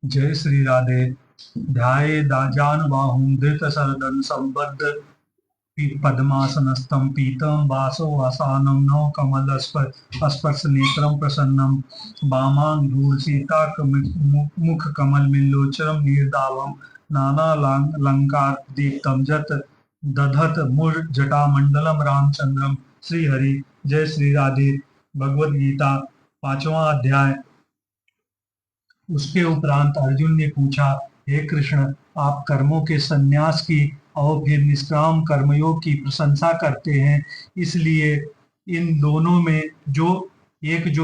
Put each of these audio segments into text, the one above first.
जय श्री राधे। ध्यायेदाजानुबाहुं धृतशरदं सम्बद्ध पद्मासनस्थं पीतं वासोऽवसानं नवकमलस्पर्शनेत्रं प्रसन्नं वामाङ्गूरसीतामुखकमलमिल्लोचनं नीरदाभं नानालङ्कारदीप्तं जत दधत मुरजटामण्डलं रामचन्द्रं श्रीहरि। जय श्री राधे। भगवद गीता 5वां अध्याय। उसके उपरांत अर्जुन ने पूछा, हे कृष्ण, आप कर्मों के संन्यास की और फिर निष्काम कर्मयोग की प्रशंसा करते हैं, इसलिए इन दोनों में जो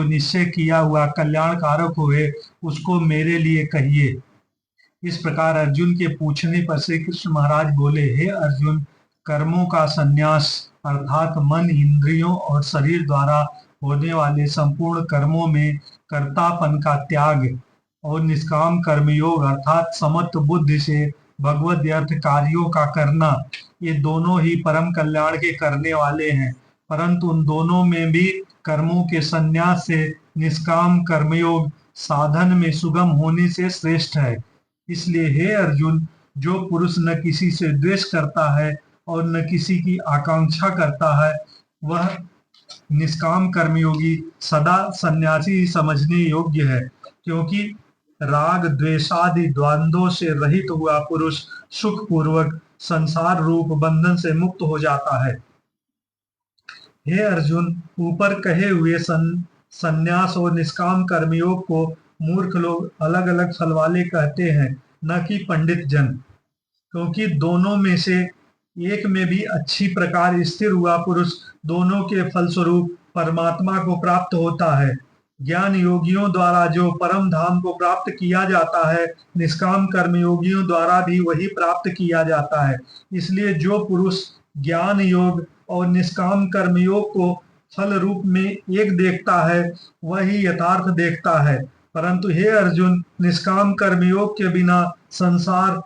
निश्चय किया हुआ कल्याणकारक होए उसको मेरे लिए कहिए। इस प्रकार अर्जुन के पूछने पर श्री कृष्ण महाराज बोले, हे अर्जुन, कर्मों का संन्यास अर्थात मन, इंद्रियों और शरीर द्वारा होने वाले संपूर्ण कर्मों में कर्तापन का त्याग और निष्काम कर्मयोग अर्थात समत्व बुद्धि से भगवद अर्थ कार्यों का करना, ये दोनों ही परम कल्याण के करने वाले हैं। परंतु उन दोनों में भी कर्मों के संन्यास से निष्काम कर्मयोग साधन में सुगम होने से श्रेष्ठ है। इसलिए हे अर्जुन, जो पुरुष न किसी से द्वेष करता है और न किसी की आकांक्षा करता है, वह निष्काम कर्मयोगी सदा सन्यासी समझने योग्य है, क्योंकि राग द्वेषादि द्वंद्वों से रहित हुआ पुरुष सुख पूर्वक संसार रूप बंधन से मुक्त हो जाता है। हे अर्जुन, ऊपर कहे हुए संन्यास और निष्काम कर्मयोग को मूर्ख लोग अलग अलग फल वाले कहते हैं, न कि पंडित जन, क्योंकि दोनों में से एक में भी अच्छी प्रकार स्थिर हुआ पुरुष दोनों के फलस्वरूप परमात्मा को प्राप्त होता है। ज्ञान योगियों द्वारा जो परम धाम को प्राप्त किया जाता है, निष्काम कर्मयोगियों द्वारा भी वही प्राप्त किया जाता है। इसलिए जो पुरुष ज्ञान योग और निष्काम कर्मयोग को फल रूप में एक देखता है, वही यथार्थ देखता है। परंतु हे अर्जुन, निष्काम कर्मयोग के बिना संसार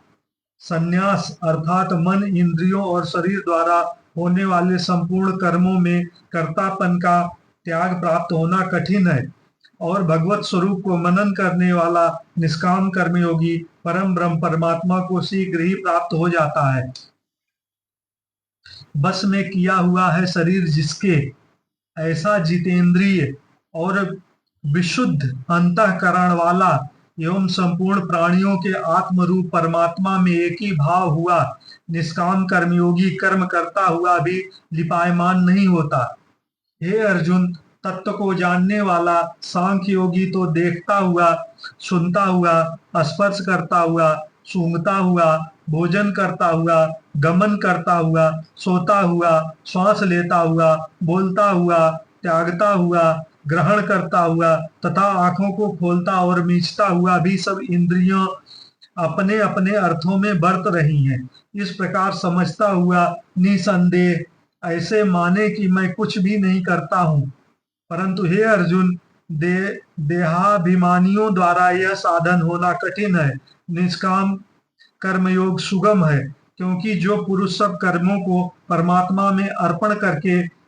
संन्यास अर्थात मन, इंद्रियों और शरीर द्वारा होने वाले संपूर्ण कर्मों में कर्तापन का त्याग प्राप्त होना कठिन है, और भगवत स्वरूप को मनन करने वाला निष्काम कर्मयोगी परम ब्रह्म परमात्मा को शीघ्र ही प्राप्त हो जाता है। बस में किया हुआ है शरीर जिसके, ऐसा जितेंद्रिय और विशुद्ध अंतःकरण वाला एवं संपूर्ण प्राणियों के आत्म रूप परमात्मा में एक ही भाव हुआ निष्काम कर्मयोगी कर्म करता हुआ भी लिपायमान नहीं होता। हे अर्जुन, तत्व को जानने वाला सांख्य योगी तो देखता हुआ, सुनता हुआ, स्पर्श करता हुआ, सूंघता हुआ, भोजन करता हुआ, गमन करता हुआ, सोता हुआ, श्वास लेता हुआ, बोलता हुआ, त्यागता हुआ, ग्रहण करता हुआ तथा आंखों को खोलता और मीचता हुआ भी सब इंद्रियों अपने अपने अर्थों में बरत रही हैं। इस प्रकार समझता हुआ निसंदेह ऐसे माने कि मैं कुछ भी नहीं करता हूँ। परंतु हे अर्जुन, देहाभिमानियों द्वारा यह साधन होना कठिन है। निष्काम कर्मयोग सुगम है, क्योंकि जो पुरुष सब कर्मों को परमात्मा में अर्पण करके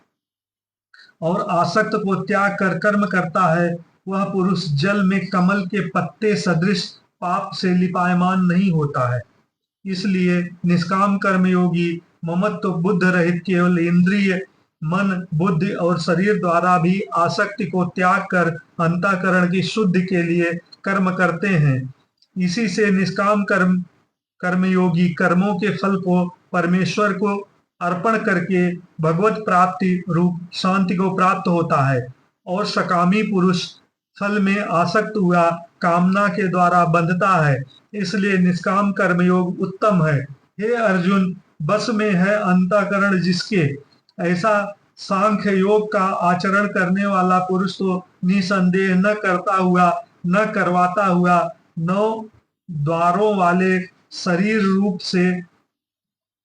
और आसक्त को त्याग कर कर्म करता है, वह पुरुष जल में कमल के पत्ते सदृश पाप से लिपायमान नहीं होता है। इसलिए निष्काम कर्मयोगी ममत्व बुद्ध रहित केवल इंद्रिय, मन, बुद्धि और शरीर द्वारा भी आसक्ति को त्याग कर अंतःकरण की शुद्धि के लिए कर्म करते हैं। इसी से निष्काम कर्मयोगी कर्मों के फल को परमेश्वर को अर्पण करके भगवत प्राप्ति रूप शांति को प्राप्त होता है, और सकामी पुरुष फल में आसक्त हुआ कामना के द्वारा बंधता है। इसलिए निष्काम कर्मयोग उत्तम है। हे अर्जुन, बस में है अंतःकरण जिसके, ऐसा सांख्य योग का आचरण करने वाला पुरुष तो निसंदेह न करता हुआ, न करवाता हुआ, 9 द्वारों वाले शरीर रूप से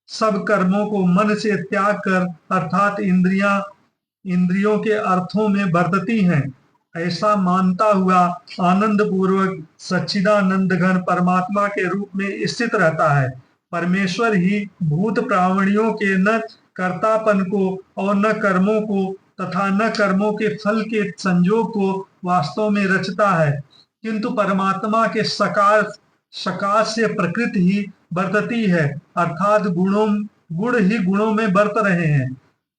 सब कर्मों को मन से त्याग कर अर्थात इंद्रियों के अर्थों में बरतती हैं, ऐसा मानता हुआ आनंद पूर्वक सच्चिदानंद घन परमात्मा के रूप में स्थित रहता है। परमेश्वर ही भूत प्रावणियों के न कर्तापन को और न कर्मों को तथा न कर्मों के फल के संजोग को वास्तव में रचता है। किंतु परमात्मा के सकाश से प्रकृति ही बरतती है, अर्थात गुण ही गुणों में बरत रहे हैं।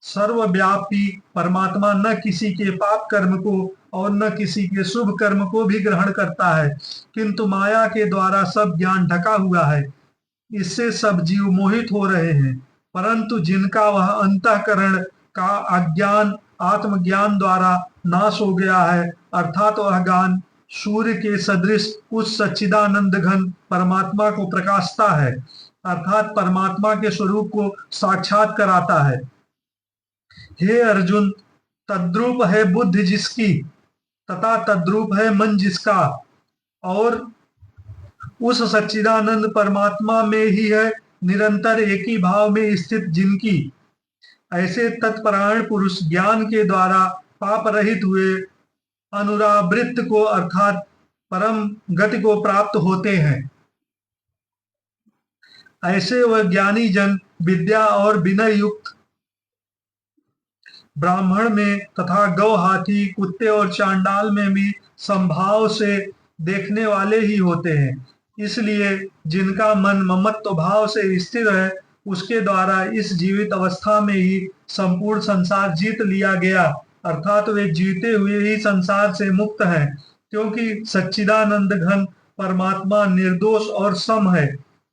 सर्वव्यापी परमात्मा न किसी के पाप कर्म को और न किसी के शुभ कर्म को भी ग्रहण करता है, किंतु माया के द्वारा सब ज्ञान ढका हुआ है। इससे सब जीव मोहित हो रहे हैं, परंतु जिनका वह अंतःकरण का अज्ञान आत्मज्ञान द्वारा नाश हो गया है, अर्थात वह ज्ञान सूर्य के सदृश उस सच्चिदानंद घन परमात्मा को प्रकाशता है, अर्थात परमात्मा के स्वरूप को साक्षात कराता है। हे अर्जुन, तद्रूप है बुद्धि जिसकी तथा तद्रूप है मन जिसका, और उस सच्चिदानंद परमात्मा में ही है निरंतर एक ही भाव में स्थित जिनकी, ऐसे तत्परायण पुरुष ज्ञान के द्वारा पाप रहित हुए अनुरावृत्त को अर्थात परम गति को प्राप्त होते हैं। ऐसे वह ज्ञानी जन विद्या और विनय युक्त ब्राह्मण में तथा गौ हाथी कुत्ते और चांडाल में भी संभाव से देखने वाले ही होते हैं। इसलिए जिनका मन ममत्व भाव से स्थिर है, उसके द्वारा इस जीवित अवस्था में ही संपूर्ण संसार जीत लिया गया, अर्थात वे जीते हुए ही संसार से मुक्त हैं, क्योंकि सच्चिदानंद घन परमात्मा निर्दोष और सम है।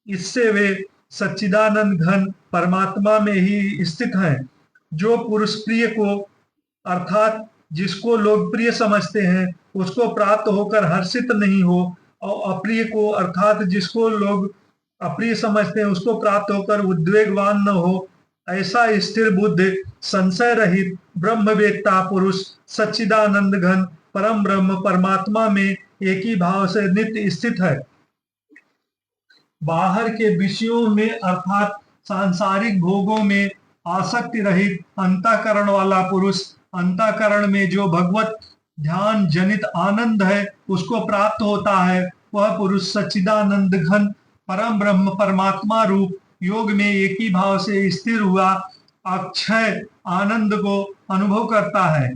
इससे वे सच्चिदानंद घन परमात्मा में ही स्थित हैं। जो पुरुष प्रिय को अर्थात जिसको लोग प्रिय समझते हैं उसको प्राप्त होकर हर्षित नहीं हो, और अप्रिय को अर्थात जिसको लोग अप्रिय समझते हैं उसको प्राप्त होकर उद्वेगवान न हो, ऐसा स्थिर बुद्ध संशय रहित ब्रह्मवेत्ता पुरुष सच्चिदानंद घन परम ब्रह्म परमात्मा में एक ही भाव से नित्य स्थित है। बाहर के विषयों में अर्थात सांसारिक भोगों में आसक्ति रहित अंतःकरण वाला पुरुष अंतःकरण में जो भगवत ध्यान जनित आनंद है उसको प्राप्त होता है। वह पुरुष सच्चिदानंद घन परम ब्रह्म परमात्मा रूप योग में एक ही भाव से स्थिर हुआ अक्षय आनंद को अनुभव करता है।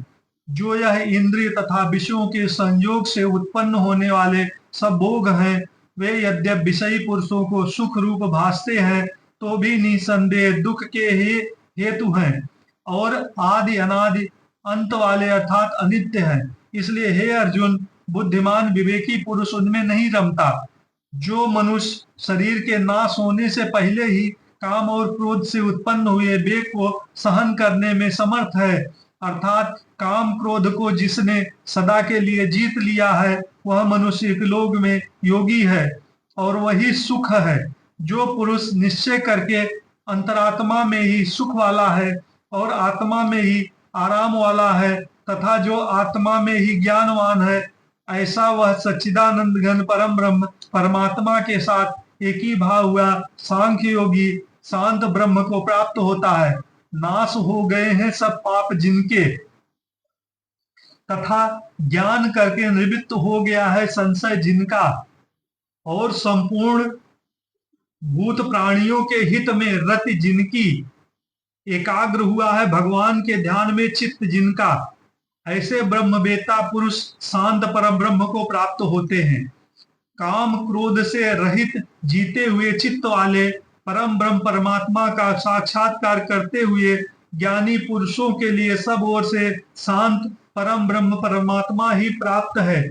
जो यह इंद्रिय तथा विषयों के संयोग से उत्पन्न होने वाले सब भोग हैं, वे यद्यप विषयी पुरुषों को सुख रूप भासते हैं, तो भी निसंदेह दुख के ही हेतु हैं और आदि अनादि अंत वाले अर्थात अनित्य हैं। इसलिए हे अर्जुन, बुद्धिमान विवेकी पुरुष उनमें नहीं रमता। जो मनुष्य शरीर के नाश होने से पहले ही काम और क्रोध से उत्पन्न हुए वेग को सहन करने में समर्थ है, अर्थात काम क्रोध को जिसने सदा के लिए जीत लिया है, वह मनुष्य इहलोक में योगी है और वही सुख है। जो पुरुष निश्चय करके अंतरात्मा में ही सुख वाला है और आत्मा में ही आराम वाला है तथा जो आत्मा में ही ज्ञानवान है, ऐसा वह सच्चिदानंद घन परम ब्रह्म परमात्मा के साथ एक ही भाव हुआ सांख्य योगी शांत ब्रह्म को प्राप्त होता है। नाश हो गए हैं सब पाप जिनके, तथा ज्ञान करके निवृत्त हो गया है संशय जिनका, और संपूर्ण भूत प्राणियों के हित में रति जिनकी, एकाग्र हुआ है भगवान के ध्यान में चित्त जिनका, ऐसे ब्रह्मवेत्ता पुरुष शांत परम ब्रह्म को प्राप्त होते हैं। काम क्रोध से रहित जीते हुए चित्त वाले परम ब्रह्म परमात्मा का साक्षात्कार करते हुए ज्ञानी पुरुषों के लिए सब ओर से शांत परम ब्रह्म परमात्मा ही प्राप्त है।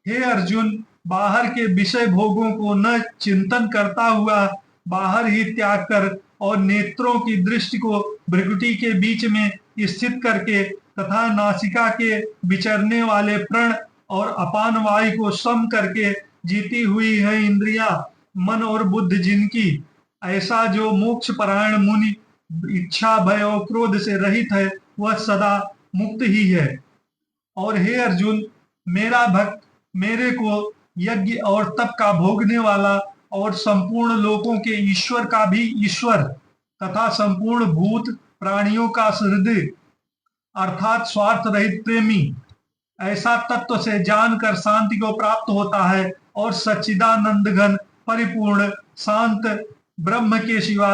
हे अर्जुन, बाहर के विषय भोगों को न चिंतन करता हुआ बाहर ही त्याग कर और नेत्रों की दृष्टि को भृकुटी के बीच में स्थित करके तथा नासिका के विचरने वाले प्रण और अपान वायु को सम करके जीती हुई है इंद्रियां मन और बुद्धि जिनकी, ऐसा जो मोक्ष परायण मुनि इच्छा भय और क्रोध से रहित है, वह सदा मुक्त ही है। और हे अर्जुन, मेरा भक्त मेरे को यज्ञ और तप का भोगने वाला और संपूर्ण लोकों के ईश्वर का भी ईश्वर तथा संपूर्ण भूत प्राणियों का हृदय अर्थात स्वार्थ रहित प्रेमी, ऐसा तत्व से जानकर शांति को प्राप्त होता है और सच्चिदानंद घन परिपूर्ण शांत ब्रह्म के सिवा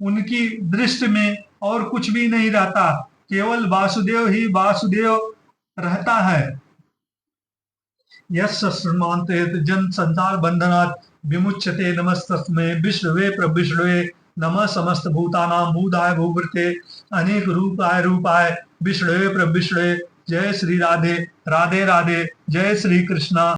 उनकी दृष्टि में और कुछ भी नहीं रहता, केवल वासुदेव ही वासुदेव रहता है। यस्य श्रमान्ते जन संसार बंधनात् विमुच्यते नमस्तस्मै विष्णुवे प्रविष्णुवे नमः समस्त भूतानां भूताय भूभृते अनेक रूपाय विष्णुवे प्रविष्णुवे। जय श्री राधे राधे राधे। जय श्री कृष्णा।